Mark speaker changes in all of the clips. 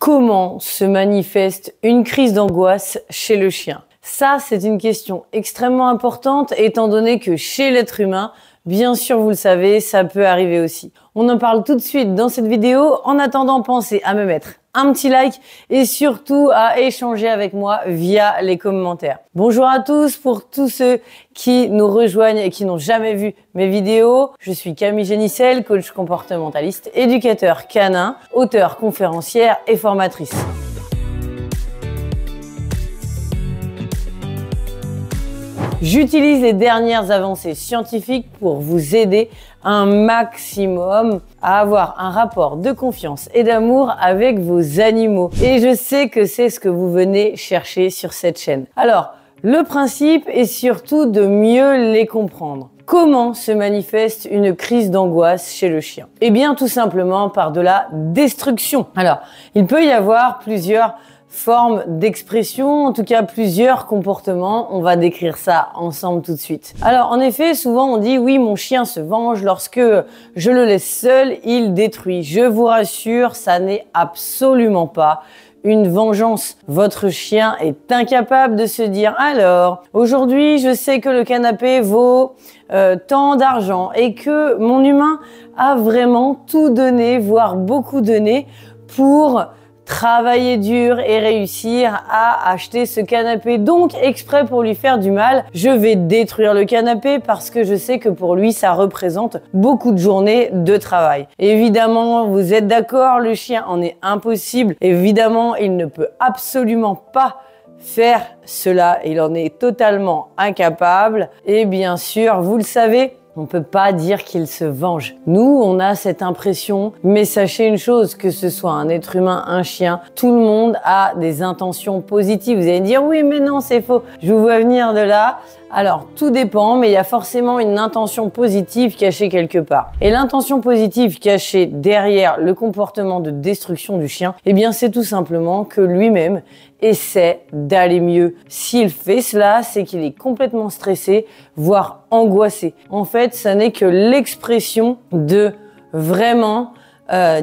Speaker 1: Comment se manifeste une crise d'angoisse chez le chien? Ça, c'est une question extrêmement importante étant donné que chez l'être humain, bien sûr, vous le savez, ça peut arriver aussi. On en parle tout de suite dans cette vidéo. En attendant, pensez à me mettre un petit like et surtout à échanger avec moi via les commentaires. Bonjour à tous, pour tous ceux qui nous rejoignent et qui n'ont jamais vu mes vidéos. Je suis Camille Génissel, coach comportementaliste, éducateur canin, auteure, conférencière et formatrice. J'utilise les dernières avancées scientifiques pour vous aider un maximum à avoir un rapport de confiance et d'amour avec vos animaux. Et je sais que c'est ce que vous venez chercher sur cette chaîne. Alors, le principe est surtout de mieux les comprendre. Comment se manifeste une crise d'angoisse chez le chien? Eh bien, tout simplement par de la destruction. Alors, il peut y avoir plusieurs formes d'expression, en tout cas plusieurs comportements. On va décrire ça ensemble tout de suite. Alors en effet, souvent on dit oui, mon chien se venge, lorsque je le laisse seul, il détruit. Je vous rassure, ça n'est absolument pas une vengeance. Votre chien est incapable de se dire alors, aujourd'hui je sais que le canapé vaut tant d'argent et que mon humain a vraiment tout donné, voire beaucoup donné pour travailler dur et réussir à acheter ce canapé. Donc, exprès pour lui faire du mal, je vais détruire le canapé parce que je sais que pour lui, ça représente beaucoup de journées de travail. Évidemment, vous êtes d'accord, le chien en est impossible. Évidemment, il ne peut absolument pas faire cela. Il en est totalement incapable. Et bien sûr, vous le savez, on ne peut pas dire qu'il se venge. Nous, on a cette impression, mais sachez une chose, que ce soit un être humain, un chien, tout le monde a des intentions positives. Vous allez me dire, oui, mais non, c'est faux. Je vous vois venir de là. Alors, tout dépend, mais il y a forcément une intention positive cachée quelque part. Et l'intention positive cachée derrière le comportement de destruction du chien, eh bien, c'est tout simplement que lui-même essaie d'aller mieux. S'il fait cela, c'est qu'il est complètement stressé, voire angoissé. En fait, ça n'est que l'expression de vraiment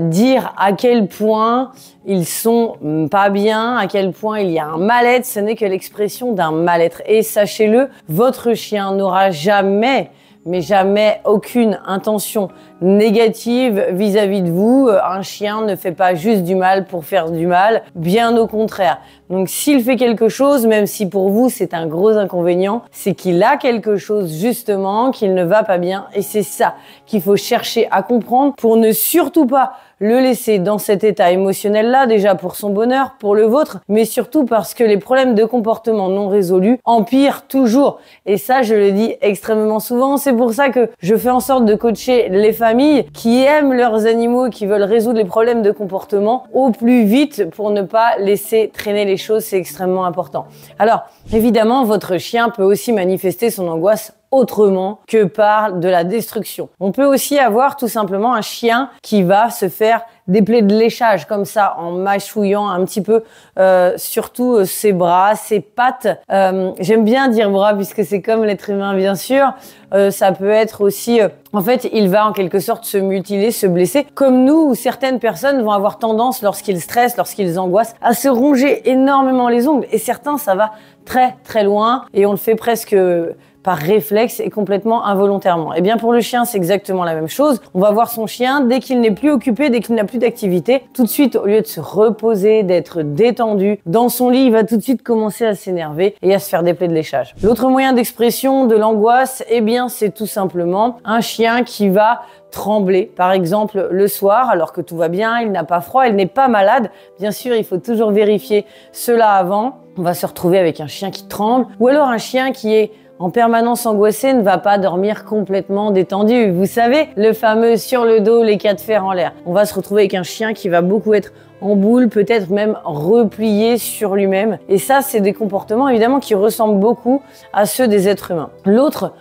Speaker 1: dire à quel point ils sont pas bien, à quel point il y a un mal-être, ce n'est que l'expression d'un mal-être. Et sachez-le, votre chien n'aura jamais, mais jamais aucune intention négative vis-à-vis de vous. Un chien ne fait pas juste du mal pour faire du mal, bien au contraire. Donc s'il fait quelque chose, même si pour vous c'est un gros inconvénient, c'est qu'il a quelque chose justement, qu'il ne va pas bien. Et c'est ça qu'il faut chercher à comprendre pour ne surtout pas le laisser dans cet état émotionnel-là, déjà pour son bonheur, pour le vôtre, mais surtout parce que les problèmes de comportement non résolus empirent toujours. Et ça, je le dis extrêmement souvent. C'est pour ça que je fais en sorte de coacher les familles qui aiment leurs animaux, qui veulent résoudre les problèmes de comportement au plus vite pour ne pas laisser traîner les choses. C'est extrêmement important. Alors, évidemment, votre chien peut aussi manifester son angoisse autrement que par de la destruction. On peut aussi avoir tout simplement un chien qui va se faire des plaies de léchage comme ça en mâchouillant un petit peu surtout ses bras, ses pattes. J'aime bien dire bras puisque c'est comme l'être humain bien sûr. Ça peut être aussi en fait il va en quelque sorte se mutiler, se blesser comme nous ou certaines personnes vont avoir tendance lorsqu'ils stressent, lorsqu'ils angoissent à se ronger énormément les ongles et certains ça va très très loin et on le fait presque par réflexe et complètement involontairement. Et bien pour le chien, c'est exactement la même chose. On va voir son chien, dès qu'il n'est plus occupé, dès qu'il n'a plus d'activité, tout de suite, au lieu de se reposer, d'être détendu, dans son lit, il va tout de suite commencer à s'énerver et à se faire des plaies de léchage. L'autre moyen d'expression de l'angoisse, eh bien, c'est tout simplement un chien qui va trembler, par exemple le soir, alors que tout va bien, il n'a pas froid, il n'est pas malade. Bien sûr, il faut toujours vérifier cela avant. On va se retrouver avec un chien qui tremble ou alors un chien qui est en permanence angoissé ne va pas dormir complètement détendu. Vous savez, le fameux sur le dos, les 4 fers en l'air. On va se retrouver avec un chien qui va beaucoup être en boule, peut-être même replié sur lui-même. Et ça, c'est des comportements évidemment qui ressemblent beaucoup à ceux des êtres humains. L'autre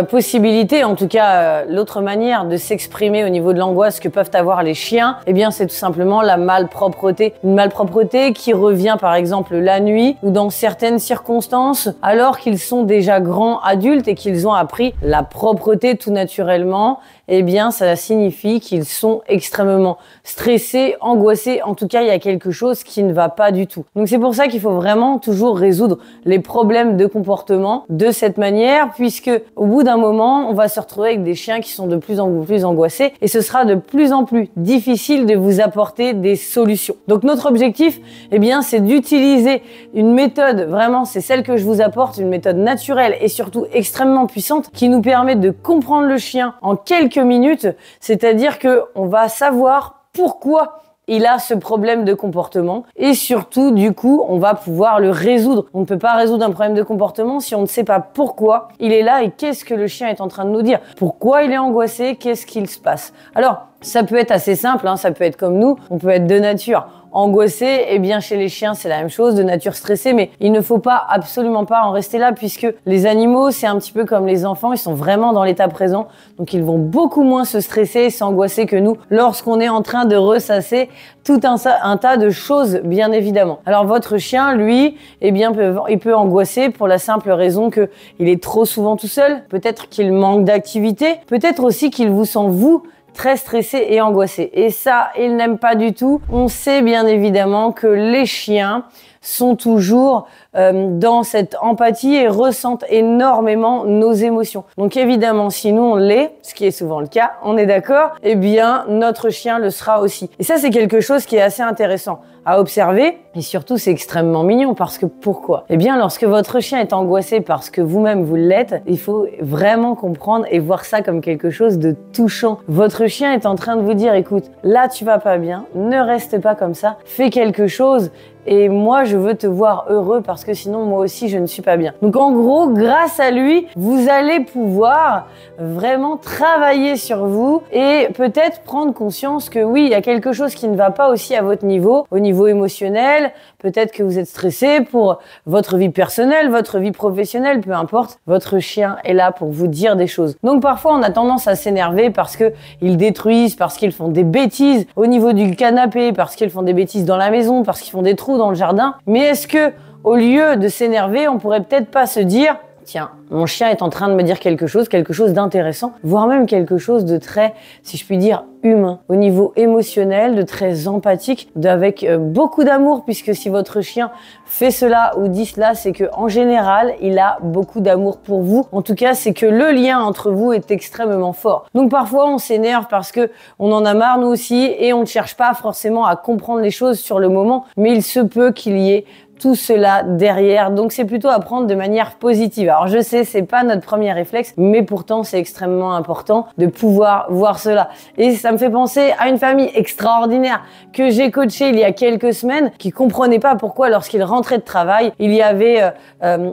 Speaker 1: possibilité, en tout cas l'autre manière de s'exprimer au niveau de l'angoisse que peuvent avoir les chiens, eh bien c'est tout simplement la malpropreté. Une malpropreté qui revient par exemple la nuit ou dans certaines circonstances alors qu'ils sont déjà grands adultes et qu'ils ont appris la propreté tout naturellement. Eh bien, ça signifie qu'ils sont extrêmement stressés, angoissés. En tout cas, il y a quelque chose qui ne va pas du tout. Donc, c'est pour ça qu'il faut vraiment toujours résoudre les problèmes de comportement de cette manière, puisque au bout d'un moment, on va se retrouver avec des chiens qui sont de plus en plus angoissés et ce sera de plus en plus difficile de vous apporter des solutions. Donc, notre objectif, eh bien, c'est d'utiliser une méthode, vraiment, c'est celle que je vous apporte, une méthode naturelle et surtout extrêmement puissante qui nous permet de comprendre le chien en quelques minutes, c'est-à-dire que on va savoir pourquoi il a ce problème de comportement et surtout, du coup, on va pouvoir le résoudre. On ne peut pas résoudre un problème de comportement si on ne sait pas pourquoi il est là et qu'est-ce que le chien est en train de nous dire. Pourquoi il est angoissé, qu'est-ce qu'il se passe. Alors, ça peut être assez simple, hein, ça peut être comme nous, on peut être de nature angoissé, eh bien chez les chiens c'est la même chose, de nature stressée, mais il ne faut pas, absolument pas en rester là puisque les animaux c'est un petit peu comme les enfants, ils sont vraiment dans l'état présent, donc ils vont beaucoup moins se stresser et s'angoisser que nous lorsqu'on est en train de ressasser tout un tas de choses bien évidemment. Alors votre chien, lui, eh bien il peut angoisser pour la simple raison que il est trop souvent tout seul, peut-être qu'il manque d'activité, peut-être aussi qu'il vous sent vous très stressé et angoissé. Et ça, il n'aime pas du tout. On sait bien évidemment que les chiens sont toujours dans cette empathie et ressentent énormément nos émotions. Donc évidemment, si nous on l'est, ce qui est souvent le cas, on est d'accord, eh bien notre chien le sera aussi. Et ça, c'est quelque chose qui est assez intéressant à observer et surtout c'est extrêmement mignon parce que pourquoi? Eh bien lorsque votre chien est angoissé parce que vous-même vous l'êtes, il faut vraiment comprendre et voir ça comme quelque chose de touchant. Votre chien est en train de vous dire écoute, là tu vas pas bien, ne reste pas comme ça, fais quelque chose et moi je veux te voir heureux parce que sinon moi aussi je ne suis pas bien. Donc en gros, grâce à lui, vous allez pouvoir vraiment travailler sur vous et peut-être prendre conscience que oui, il y a quelque chose qui ne va pas aussi à votre niveau, au niveau émotionnel, peut-être que vous êtes stressé pour votre vie personnelle, votre vie professionnelle, peu importe, votre chien est là pour vous dire des choses. Donc parfois on a tendance à s'énerver parce que ils détruisent, parce qu'ils font des bêtises au niveau du canapé, parce qu'ils font des bêtises dans la maison, parce qu'ils font des trous dans le jardin. Mais est-ce que au lieu de s'énerver, on pourrait peut-être pas se dire tiens, mon chien est en train de me dire quelque chose d'intéressant, voire même quelque chose de très, si je puis dire, humain, au niveau émotionnel, de très empathique, avec beaucoup d'amour, puisque si votre chien fait cela ou dit cela, c'est que en général, il a beaucoup d'amour pour vous. En tout cas, c'est que le lien entre vous est extrêmement fort. Donc parfois, on s'énerve parce que on en a marre nous aussi et on ne cherche pas forcément à comprendre les choses sur le moment, mais il se peut qu'il y ait tout cela derrière, donc c'est plutôt à prendre de manière positive. Alors je sais, c'est pas notre premier réflexe, mais pourtant c'est extrêmement important de pouvoir voir cela. Et ça me fait penser à une famille extraordinaire que j'ai coachée il y a quelques semaines, qui comprenait pas pourquoi lorsqu'il rentrait de travail, il y avait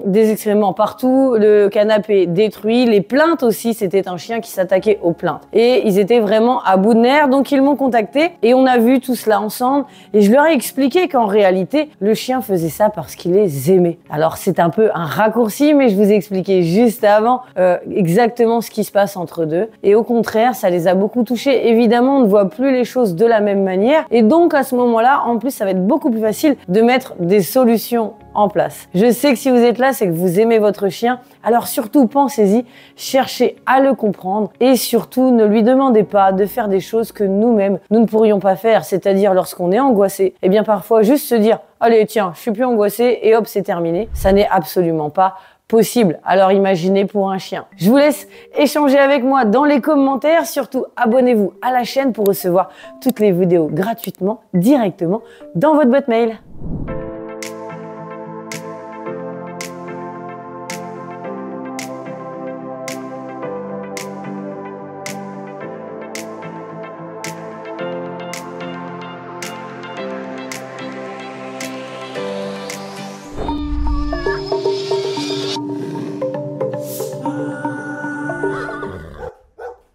Speaker 1: des excréments partout, le canapé détruit, les plaintes aussi, c'était un chien qui s'attaquait aux plaintes. Et ils étaient vraiment à bout de nerfs, donc ils m'ont contacté et on a vu tout cela ensemble et je leur ai expliqué qu'en réalité, le chien faisait ça parce qu'il les aimait. Alors c'est un peu un raccourci, mais je vous ai expliqué juste avant exactement ce qui se passe entre deux. Et au contraire, ça les a beaucoup touchés. Évidemment, on ne voit plus les choses de la même manière. Et donc à ce moment-là, en plus, ça va être beaucoup plus facile de mettre des solutions en place. Je sais que si vous êtes là, c'est que vous aimez votre chien. Alors surtout, pensez-y, cherchez à le comprendre et surtout, ne lui demandez pas de faire des choses que nous-mêmes, nous ne pourrions pas faire. C'est-à-dire, lorsqu'on est angoissé, eh bien parfois, juste se dire « Allez, tiens, je suis plus angoissé et hop, c'est terminé ». Ça n'est absolument pas possible. Alors imaginez pour un chien. Je vous laisse échanger avec moi dans les commentaires. Surtout, abonnez-vous à la chaîne pour recevoir toutes les vidéos gratuitement, directement dans votre boîte mail.